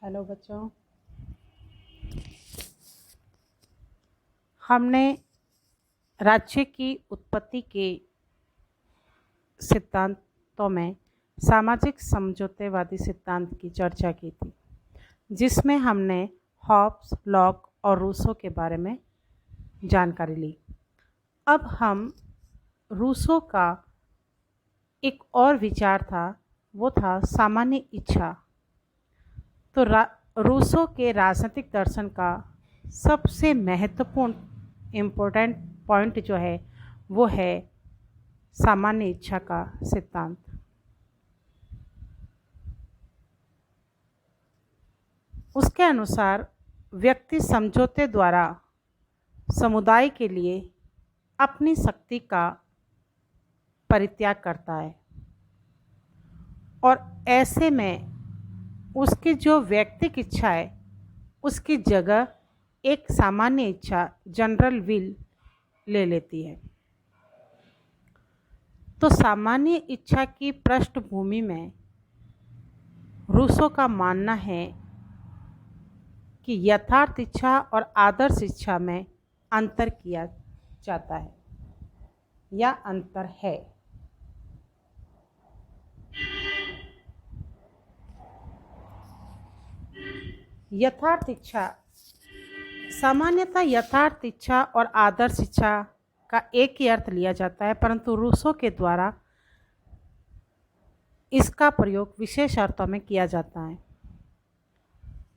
Hello बच्चों, हमने राज्य की उत्पत्ति के सिद्धांतों में सामाजिक समझौतेवादी सिद्धांत की चर्चा की थी, जिसमें हमने हॉब्स, लॉक और रूसो के बारे में जानकारी ली। अब हम रूसो का एक और विचार था, वो था सामान्य इच्छा। तो रूसो के राजनीतिक दर्शन का सबसे महत्वपूर्ण इम्पोर्टेंट पॉइंट जो है वो है सामान्य इच्छा का सिद्धांत। उसके अनुसार व्यक्ति समझौते द्वारा समुदाय के लिए अपनी शक्ति का परित्याग करता है और ऐसे में उसकी जो व्यक्तिगत इच्छा है उसकी जगह एक सामान्य इच्छा, जनरल विल, ले लेती है। तो सामान्य इच्छा की पृष्ठभूमि में रूसो का मानना है कि यथार्थ इच्छा और आदर्श इच्छा में अंतर किया जाता है या अंतर है। यथार्थ इच्छा, सामान्यतः यथार्थ इच्छा और आदर्श इच्छा का एक ही अर्थ लिया जाता है, परंतु रूसो के द्वारा इसका प्रयोग विशेष अर्थों में किया जाता है।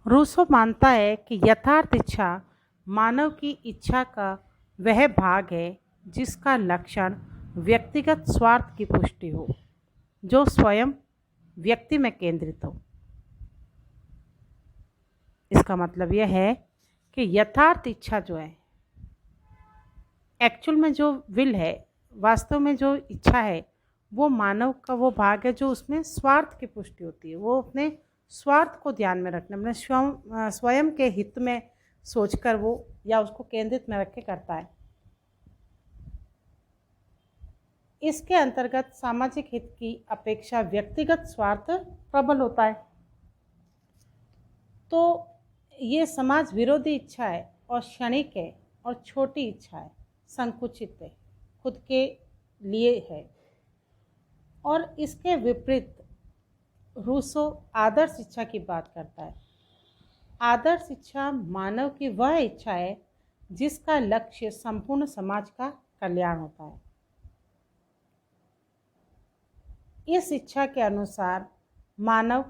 रूसो मानता है कि यथार्थ इच्छा मानव की इच्छा का वह भाग है जिसका लक्षण व्यक्तिगत स्वार्थ की पुष्टि हो, जो स्वयं व्यक्ति में केंद्रित हो। इसका मतलब यह है कि यथार्थ इच्छा जो है, एक्चुअल में जो विल है, वास्तव में जो इच्छा है, वो मानव का वो भाग है जो उसमें स्वार्थ की पुष्टि होती है। वो अपने स्वार्थ को ध्यान में रखने, अपने स्वयं के हित में सोचकर वो या उसको केंद्रित में रख के करता है। इसके अंतर्गत सामाजिक हित की अपेक्षा व्यक्तिगत स्वार्थ प्रबल होता है। तो ये समाज विरोधी इच्छा है और क्षणिक है और छोटी इच्छा है, संकुचित है, खुद के लिए है। और इसके विपरीत रूसो आदर्श इच्छा की बात करता है। आदर्श इच्छा मानव की वह इच्छा है जिसका लक्ष्य संपूर्ण समाज का कल्याण होता है। इस इच्छा के अनुसार मानव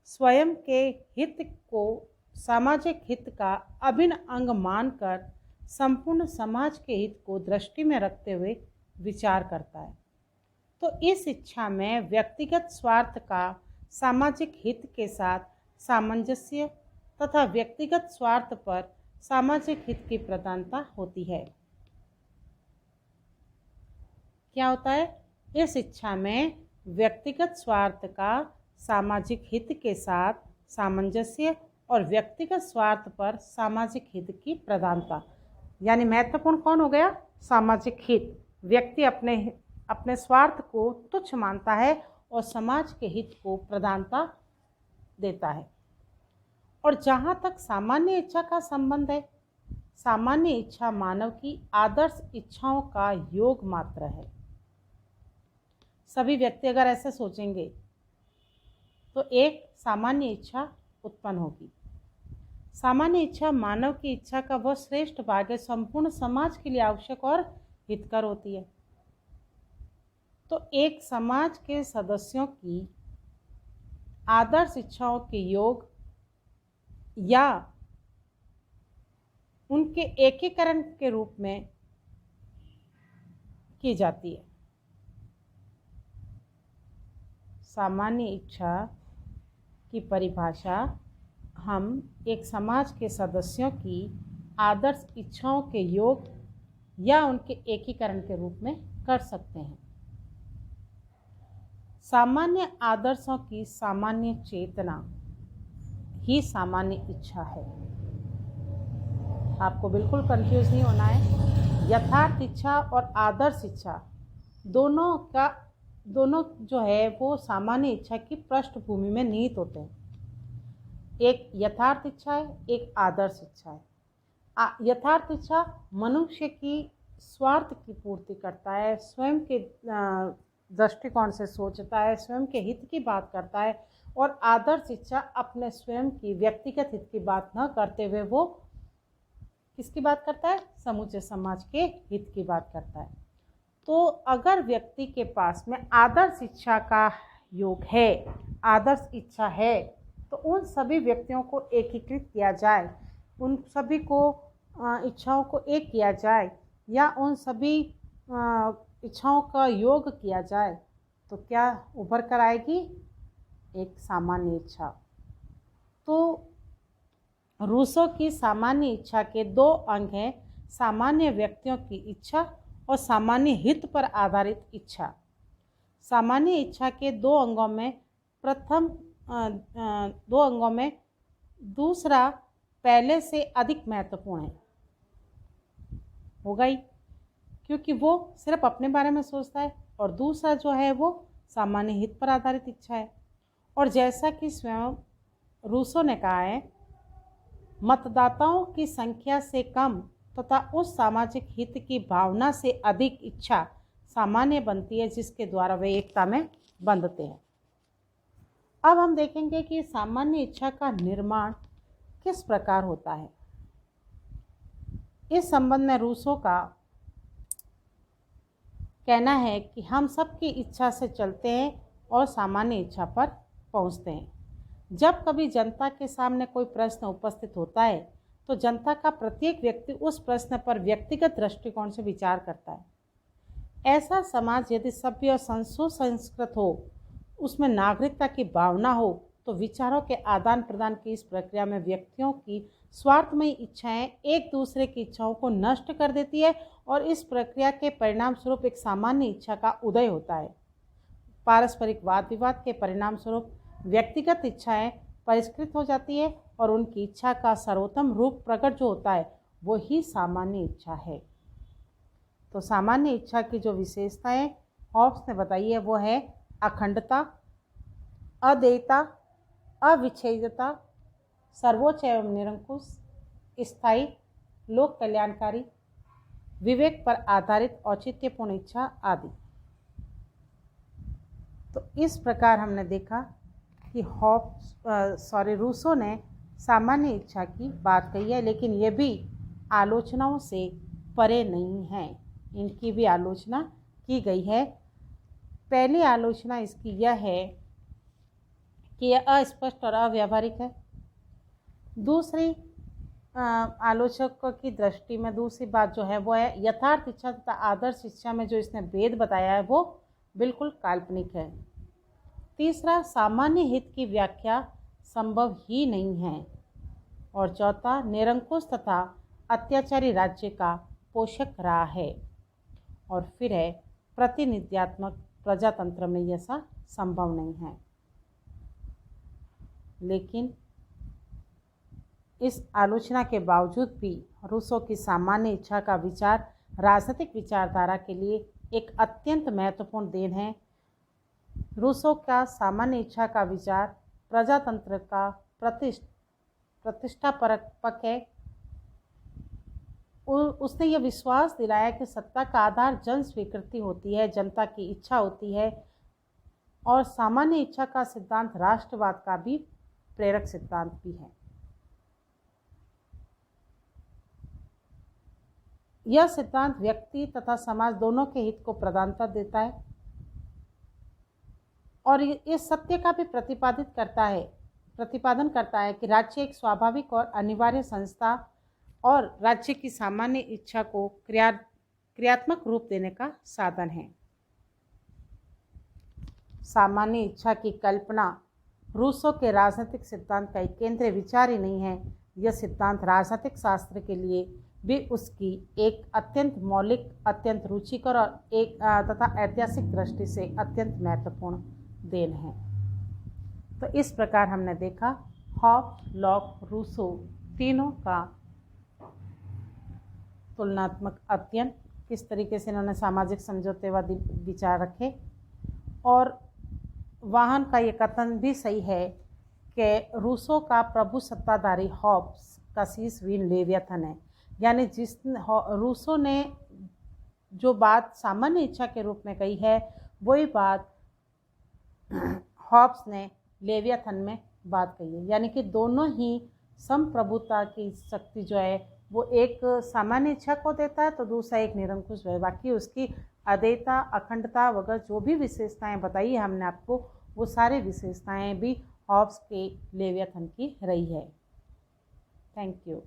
स्वयं के हित को सामाजिक हित का अभिन्न अंग मानकर संपूर्ण समाज के हित को दृष्टि में रखते हुए विचार करता है। तो इस इच्छा में व्यक्तिगत स्वार्थ का सामाजिक हित के साथ सामंजस्य तथा व्यक्तिगत स्वार्थ पर सामाजिक हित की प्रधानता होती है। क्या होता है? इस इच्छा में व्यक्तिगत स्वार्थ का सामाजिक हित के साथ सामंजस्य और व्यक्तिगत स्वार्थ पर सामाजिक हित की प्रधानता, यानी महत्वपूर्ण कौन हो गया? सामाजिक हित। व्यक्ति अपने स्वार्थ को तुच्छ मानता है और समाज के हित को प्रधानता देता है। और जहाँ तक सामान्य इच्छा का संबंध है, सामान्य इच्छा मानव की आदर्श इच्छाओं का योग मात्र है। सभी व्यक्ति अगर ऐसे सोचेंगे तो एक सामान्य इच्छा उत्पन्न होगी। सामान्य इच्छा मानव की इच्छा का वह श्रेष्ठ भाग है, संपूर्ण समाज के लिए आवश्यक और हितकर होती है। तो एक समाज के सदस्यों की आदर्श इच्छाओं के योग या उनके एकीकरण के रूप में की जाती है। सामान्य इच्छा की परिभाषा हम एक समाज के सदस्यों की आदर्श इच्छाओं के योग या उनके एकीकरण के रूप में कर सकते हैं। सामान्य आदर्शों की सामान्य चेतना ही सामान्य इच्छा है। आपको बिल्कुल कंफ्यूज नहीं होना है। यथार्थ इच्छा और आदर्श इच्छा दोनों जो है वो सामान्य इच्छा की पृष्ठभूमि में निहित होते हैं। एक यथार्थ इच्छा है, एक आदर्श इच्छा है। यथार्थ इच्छा मनुष्य की स्वार्थ की पूर्ति करता है, स्वयं के दृष्टिकोण से सोचता है, स्वयं के हित की बात करता है। और आदर्श इच्छा अपने स्वयं की व्यक्तिगत हित की बात न करते हुए वो किसकी बात करता है? समूचे समाज के हित की बात करता है। तो अगर व्यक्ति के पास में आदर्श इच्छा का योग है, आदर्श इच्छा है, तो उन सभी व्यक्तियों को एकीकृत किया जाए, उन सभी को इच्छाओं को एक किया जाए, या उन सभी इच्छाओं का योग किया जाए, तो क्या उभर कर आएगी? एक सामान्य इच्छा। तो रूसो की सामान्य इच्छा के दो अंग हैं, सामान्य व्यक्तियों की इच्छा और सामान्य हित पर आधारित इच्छा। सामान्य इच्छा के दो अंगों में दूसरा पहले से अधिक महत्वपूर्ण है, होगा ही, क्योंकि वो सिर्फ अपने बारे में सोचता है, और दूसरा जो है वो सामान्य हित पर आधारित इच्छा है। और जैसा कि स्वयं रूसो ने कहा है, मतदाताओं की संख्या से कम तथा उस सामाजिक हित की भावना से अधिक इच्छा सामान्य बनती है, जिसके द्वारा वे एकता में बंधते हैं। अब हम देखेंगे कि सामान्य इच्छा का निर्माण किस प्रकार होता है। इस संबंध में रूसो का कहना है कि हम सबकी इच्छा से चलते हैं और सामान्य इच्छा पर पहुंचते हैं। जब कभी जनता के सामने कोई प्रश्न उपस्थित होता है, तो जनता का प्रत्येक व्यक्ति उस प्रश्न पर व्यक्तिगत दृष्टिकोण से विचार करता है। ऐसा समाज यदि सभ्य और सुसंस्कृत हो, उसमें नागरिकता की भावना हो, तो विचारों के आदान प्रदान की इस प्रक्रिया में व्यक्तियों की स्वार्थमयी इच्छाएं एक दूसरे की इच्छाओं को नष्ट कर देती है, और इस प्रक्रिया के परिणाम स्वरूप एक सामान्य इच्छा का उदय होता है। पारस्परिक वाद विवाद के परिणाम स्वरूप व्यक्तिगत इच्छाएं परिष्कृत हो जाती है, और उनकी इच्छा का सर्वोत्तम रूप प्रकट जो होता है वो ही सामान्य इच्छा है। तो सामान्य इच्छा की जो विशेषताएं हॉब्स ने बताई है वो है अखंडता, अद्वैता, अविच्छेद्यता, सर्वोच्च एवं निरंकुश, स्थायी, लोक कल्याणकारी, विवेक पर आधारित औचित्यपूर्ण इच्छा आदि। तो इस प्रकार हमने देखा कि रूसो ने सामान्य इच्छा की बात कही है, लेकिन ये भी आलोचनाओं से परे नहीं है, इनकी भी आलोचना की गई है। पहली आलोचना इसकी यह है कि यह अस्पष्ट और अव्यावहारिक है। दूसरी आलोचकों की दृष्टि में दूसरी बात जो है वो है यथार्थ इच्छा तथा आदर्श इच्छा में जो इसने भेद बताया है वो बिल्कुल काल्पनिक है। तीसरा, सामान्य हित की व्याख्या संभव ही नहीं है। और चौथा, निरंकुश तथा अत्याचारी राज्य का पोषक रहा है। और फिर है प्रतिनिध्यात्मक प्रजातंत्र में ऐसा संभव नहीं है। लेकिन इस आलोचना के बावजूद भी रूसो की सामान्य इच्छा का विचार राजनीतिक विचारधारा के लिए एक अत्यंत महत्वपूर्ण देन है। रूसो का सामान्य इच्छा का विचार प्रजातंत्र का प्रतिष्ठापरक पक है। उसने यह विश्वास दिलाया कि सत्ता का आधार जन स्वीकृति होती है, जनता की इच्छा होती है, और सामान्य इच्छा का सिद्धांत राष्ट्रवाद का भी प्रेरक सिद्धांत भी है। यह सिद्धांत व्यक्ति तथा समाज दोनों के हित को प्रधानता देता है, और इस सत्य का भी प्रतिपादन करता है कि राज्य एक स्वाभाविक और अनिवार्य संस्था और राज्य की सामान्य इच्छा को क्रियात्मक रूप देने का साधन है। सामान्य इच्छा की कल्पना रूसो के राजनीतिक सिद्धांत का एक केंद्रीय विचार ही नहीं है। यह सिद्धांत राजनीतिक शास्त्र के लिए भी उसकी एक अत्यंत मौलिक, अत्यंत रुचिकर और तथा ऐतिहासिक दृष्टि से अत्यंत महत्वपूर्ण देन है। तो इस प्रकार हमने देखा हॉब्स, लॉक, रूसो तीनों का तुलनात्मक अध्ययन, किस तरीके से इन्होंने सामाजिक समझौतेवादी विचार रखे। और वाहन का ये कथन भी सही है कि रूसो का प्रभु सत्ताधारी हॉब्स का शीश भी लेवियथन है। यानी जिस रूसो ने जो बात सामान्य इच्छा के रूप में कही है वही बात हॉब्स ने लेवियथन में बात कही है। यानी कि दोनों ही संप्रभुता की शक्ति जो है वो एक सामान्य इच्छा को देता है तो दूसरा एक निरंकुश है। बाकी उसकी अदेयता, अखंडता वगैरह जो भी विशेषताएं बताई है हमने आपको, वो सारी विशेषताएं भी हॉब्स के लेवियथन की रही है। Thank you.